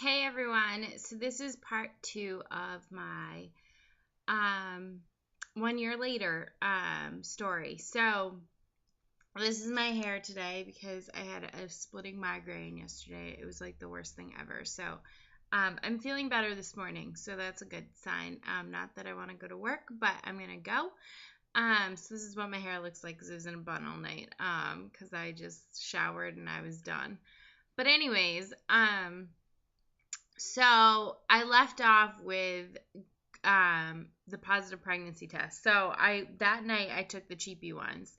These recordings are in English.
Hey everyone. So this is part 2 of my 1 year later story. So this is my hair today because I had a splitting migraine yesterday. It was like the worst thing ever. So I'm feeling better this morning, so that's a good sign. Not that I want to go to work, but I'm gonna go. So this is what my hair looks like because it was in a bun all night. Because I just showered and I was done. But anyways, so I left off with the positive pregnancy test. So I that night I took the cheapy ones,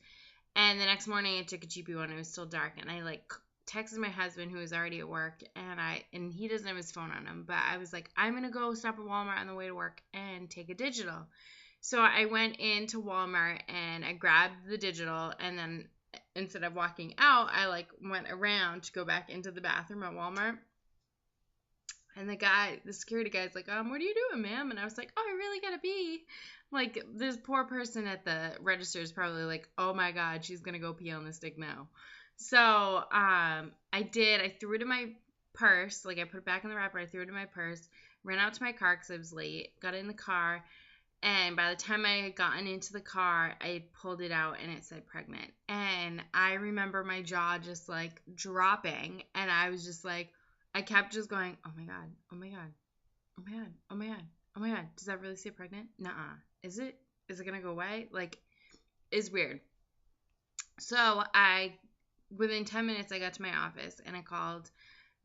and the next morning I took a cheapy one. It was still dark, and I texted my husband who was already at work, and he doesn't have his phone on him, but I was like, I'm gonna go stop at Walmart on the way to work and take a digital. So I went into Walmart and I grabbed the digital, and then instead of walking out, I went around to go back into the bathroom at Walmart. And the security guy's like, what are you doing, ma'am? And I was like, oh, I really gotta pee. Like, this poor person at the register is probably like, oh my God, she's gonna go pee on the stick now. So, I did. I threw it in my purse. Like, I put it back in the wrapper. I threw it in my purse. Ran out to my car because I was late. Got in the car. And by the time I had gotten into the car, I had pulled it out and it said pregnant. And I remember my jaw just like dropping. And I was just like, I kept just going, oh my God, oh my God, oh my God, oh my God, oh my God. Does that really say pregnant? Nuh-uh. Is it? Is it going to go away? Like, it's weird. So within 10 minutes, I got to my office and I called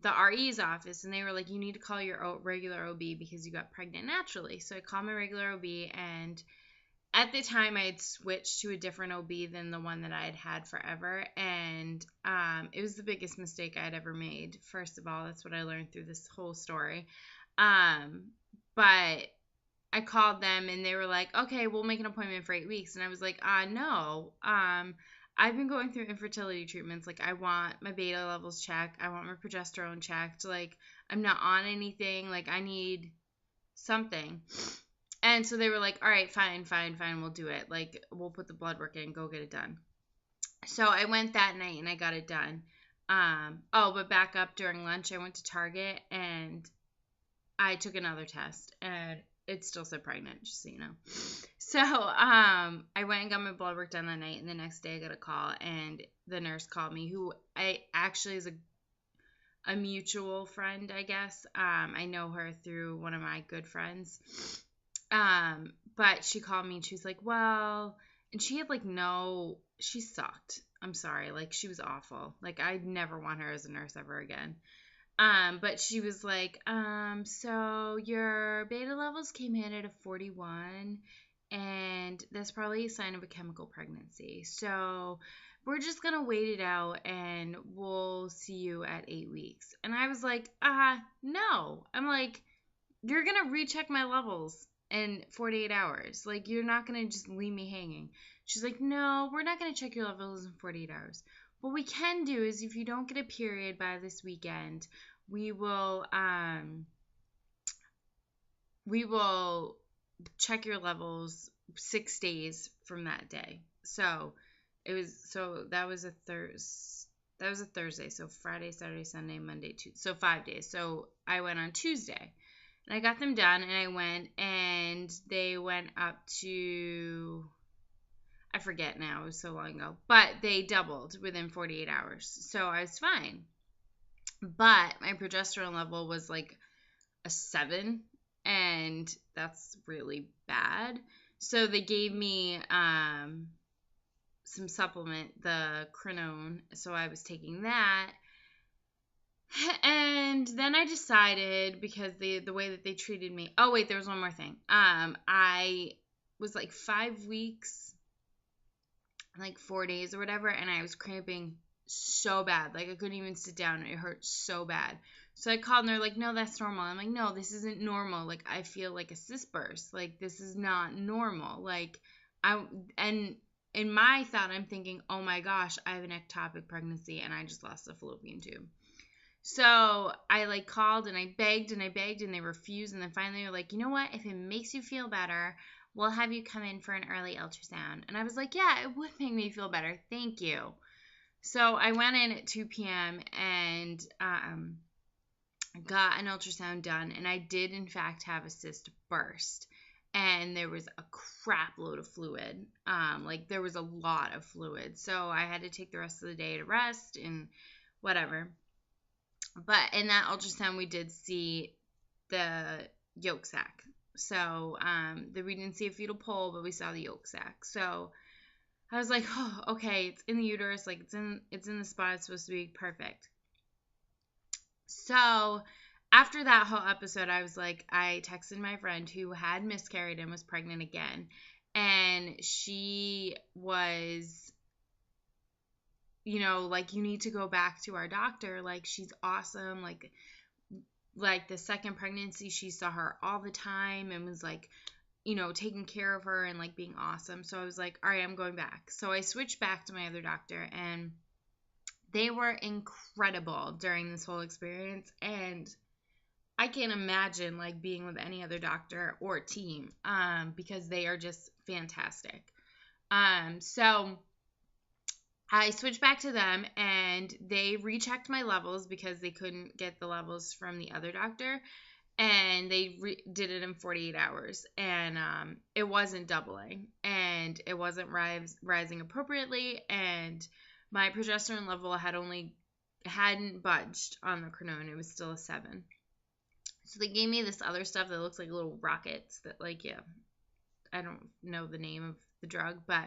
the RE's office and they were like, you need to call your regular OB because you got pregnant naturally. So I called my regular OB, and at the time I had switched to a different OB than the one that I had had forever, and it was the biggest mistake I had ever made. First of all, that's what I learned through this whole story. But I called them and they were like, okay, we'll make an appointment for 8 weeks. And I was like, no. I've been going through infertility treatments. Like, I want my beta levels checked. I want my progesterone checked. Like, I'm not on anything. Like, I need something. And so they were like, all right, fine, we'll do it. Like, we'll put the blood work in, go get it done. So I went that night and I got it done. But back up during lunch, I went to Target and I took another test and it still said pregnant, just so you know. So I went and got my blood work done that night, and the next day I got a call, and the nurse called me, who I actually is a mutual friend, I guess. I know her through one of my good friends. But she called me and she was like, well, and she had she sucked. I'm sorry. Like, she was awful. Like, I'd never want her as a nurse ever again. But she was like, so your beta levels came in at a 41, and that's probably a sign of a chemical pregnancy. So we're just going to wait it out and we'll see you at 8 weeks. And I was like, no. I'm like, you're going to recheck my levels in 48 hours. Like, you're not going to just leave me hanging. She's like, no, we're not going to check your levels in 48 hours. What we can do is, if you don't get a period by this weekend, we will check your levels 6 days from that day. So that was a Thursday. So Friday, Saturday, Sunday, Monday, Tuesday. So 5 days. So I went on Tuesday. And I got them done, and I went, and they went up to, I forget now, it was so long ago, but they doubled within 48 hours. So I was fine. But my progesterone level was like a 7, and that's really bad. So they gave me some supplement, the Crinone, so I was taking that. And then I decided, because the way that they treated me. Oh wait, there was one more thing. I was like 5 weeks, like 4 days or whatever, and I was cramping so bad. Like, I couldn't even sit down. It hurt so bad. So I called and they're like, no, that's normal. I'm like, no, this isn't normal. Like, I feel like a cyst burst. Like, this is not normal. Like, and in my thought, I'm thinking, oh my gosh, I have an ectopic pregnancy and I just lost the fallopian tube. So I called and I begged and they refused. And then finally they were like, you know what? If it makes you feel better, we'll have you come in for an early ultrasound. And I was like, yeah, it would make me feel better. Thank you. So I went in at 2 p.m. and got an ultrasound done, and I did in fact have a cyst burst, and there was a crap load of fluid. Like there was a lot of fluid, so I had to take the rest of the day to rest and whatever. But in that ultrasound, we did see the yolk sac. So we didn't see a fetal pole, but we saw the yolk sac. So I was like, oh, okay, it's in the uterus, like it's in the spot it's supposed to be, perfect. So after that whole episode, I was like, I texted my friend who had miscarried and was pregnant again, and she was, like, you need to go back to our doctor. Like, she's awesome. Like the second pregnancy, she saw her all the time and was like, taking care of her and like being awesome. So I was like, all right, I'm going back. So I switched back to my other doctor, and they were incredible during this whole experience. And I can't imagine like being with any other doctor or team, because they are just fantastic. So I switched back to them, and they rechecked my levels because they couldn't get the levels from the other doctor, and they did it in 48 hours, and it wasn't doubling, and it wasn't rising appropriately, and my progesterone level hadn't budged on the Cronone. It was still a 7. So they gave me this other stuff that looks like little rockets that, like, yeah, I don't know the name of the drug, but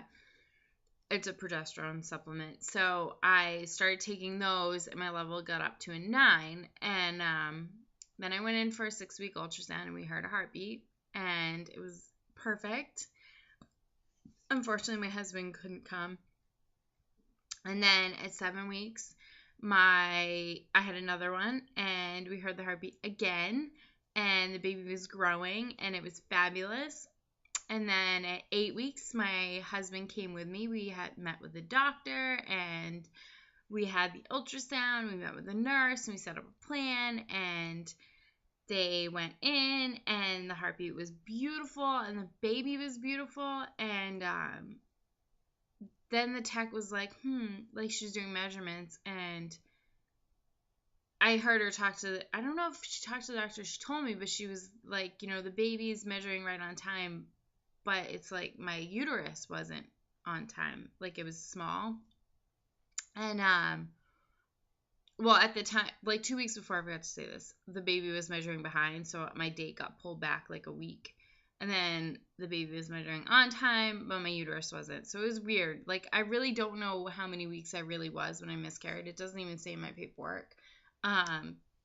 it's a progesterone supplement. So I started taking those, and my level got up to a 9. And then I went in for a 6-week ultrasound, and we heard a heartbeat, and it was perfect. Unfortunately, my husband couldn't come. And then at 7 weeks, I had another one, and we heard the heartbeat again, and the baby was growing, and it was fabulous. And then at 8 weeks, my husband came with me. We had met with the doctor, and we had the ultrasound. We met with the nurse, and we set up a plan, and they went in, and the heartbeat was beautiful, and the baby was beautiful. And then the tech was like, like she was doing measurements, and I heard her I don't know if she talked to the doctor, she told me, but she was like, the baby's measuring right on time, but it's like my uterus wasn't on time. Like it was small. And, well, at the time, like 2 weeks before, I forgot to say this, the baby was measuring behind, so my date got pulled back like a week. And then the baby was measuring on time, but my uterus wasn't. So it was weird. Like, I really don't know how many weeks I really was when I miscarried. It doesn't even say in my paperwork,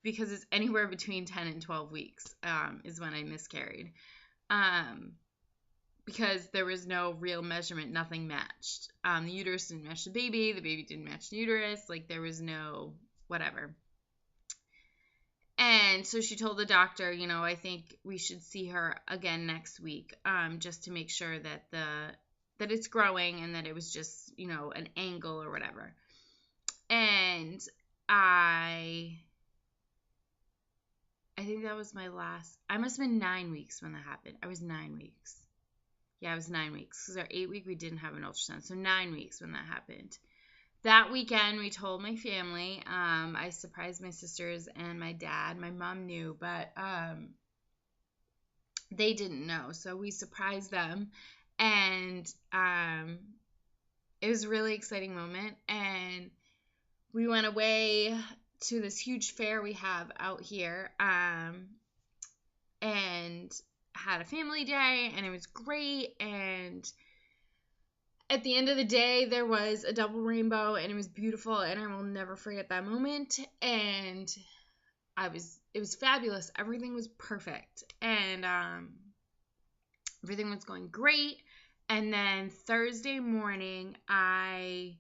because it's anywhere between 10 and 12 weeks is when I miscarried. Because there was no real measurement. Nothing matched. The uterus didn't match the baby didn't match the uterus. Like, there was no whatever. And so she told the doctor, I think we should see her again next week, just to make sure that that it's growing, and that it was just, an angle or whatever. And I think that was my last. I must have been 9 weeks when that happened. I was 9 weeks. Yeah, I was 9 weeks, because our 8 week we didn't have an ultrasound. So 9 weeks when that happened. That weekend, we told my family. I surprised my sisters and my dad. My mom knew, but they didn't know. So we surprised them. And it was a really exciting moment. And we went away to this huge fair we have out here, and had a family day, and it was great. And at the end of the day, there was a double rainbow, and it was beautiful, and I will never forget that moment. And it was fabulous. Everything was perfect, and everything was going great. And then Thursday morning, I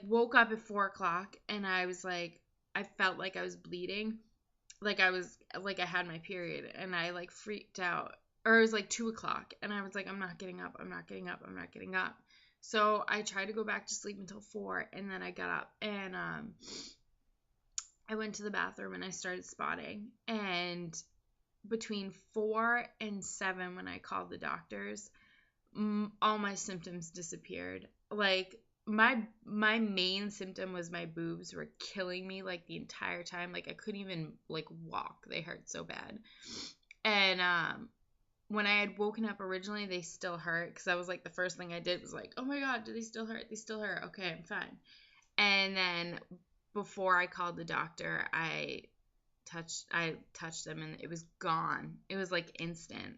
woke up at 4:00, and I was like, I felt like I was bleeding, like I had my period, and I freaked out. Or it was 2:00, and I was like, I'm not getting up. So I tried to go back to sleep until 4, and then I got up, and I went to the bathroom, and I started spotting. And between 4 and 7, when I called the doctors, all my symptoms disappeared. Like, my main symptom was my boobs were killing me like the entire time. Like I couldn't even like walk. They hurt so bad. And when I had woken up originally, they still hurt because I was like the first thing I did was like, oh my god, do they still hurt? They still hurt. Okay, I'm fine. And then before I called the doctor, I touched them and it was gone. It was like instant.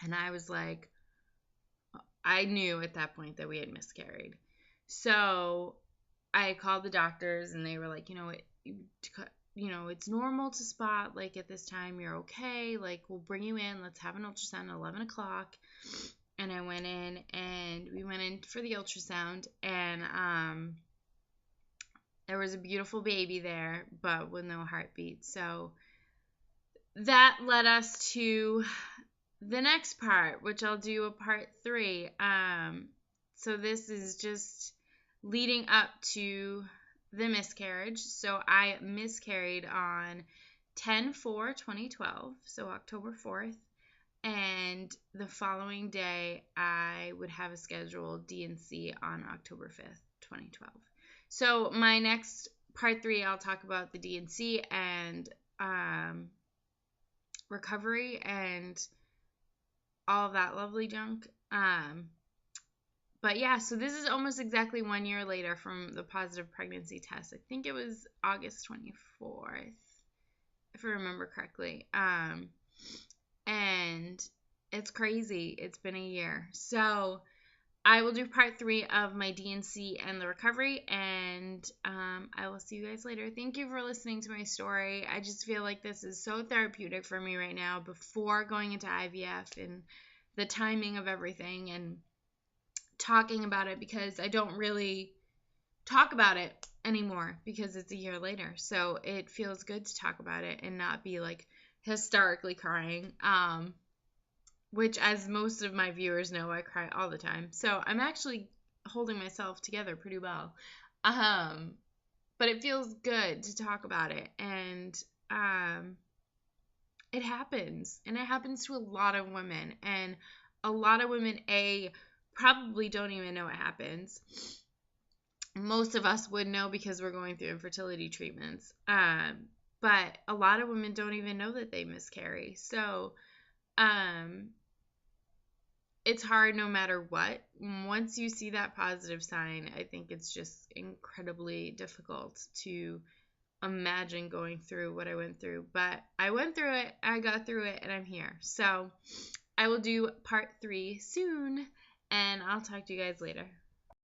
And I was like, I knew at that point that we had miscarried. So I called the doctors and they were like, it's normal to spot like at this time, you're okay. Like we'll bring you in. Let's have an ultrasound at 11 o'clock. And I went in and we went in for the ultrasound and there was a beautiful baby there, but with no heartbeat. So that led us to the next part, which I'll do a part 3. So this is just leading up to the miscarriage. So I miscarried on 10/4/2012, so October 4th. And the following day, I would have a scheduled D&C on October 5th, 2012. So my next part 3, I'll talk about the D&C and recovery and all of that lovely junk. But yeah, so this is almost exactly 1 year later from the positive pregnancy test. I think it was August 24th, if I remember correctly. And it's crazy. It's been a year. So I will do part 3 of my D&C and the recovery, and I will see you guys later. Thank you for listening to my story. I just feel like this is so therapeutic for me right now before going into IVF and the timing of everything and talking about it, because I don't really talk about it anymore because it's a year later. So it feels good to talk about it and not be like hysterically crying. Which, as most of my viewers know, I cry all the time. So I'm actually holding myself together pretty well. But it feels good to talk about it. And it happens. And it happens to a lot of women. And a lot of women, probably don't even know it happens. Most of us would know because we're going through infertility treatments. But a lot of women don't even know that they miscarry. So, it's hard no matter what. Once you see that positive sign, I think it's just incredibly difficult to imagine going through what I went through. But I went through it, I got through it, and I'm here. So I will do part 3 soon, and I'll talk to you guys later.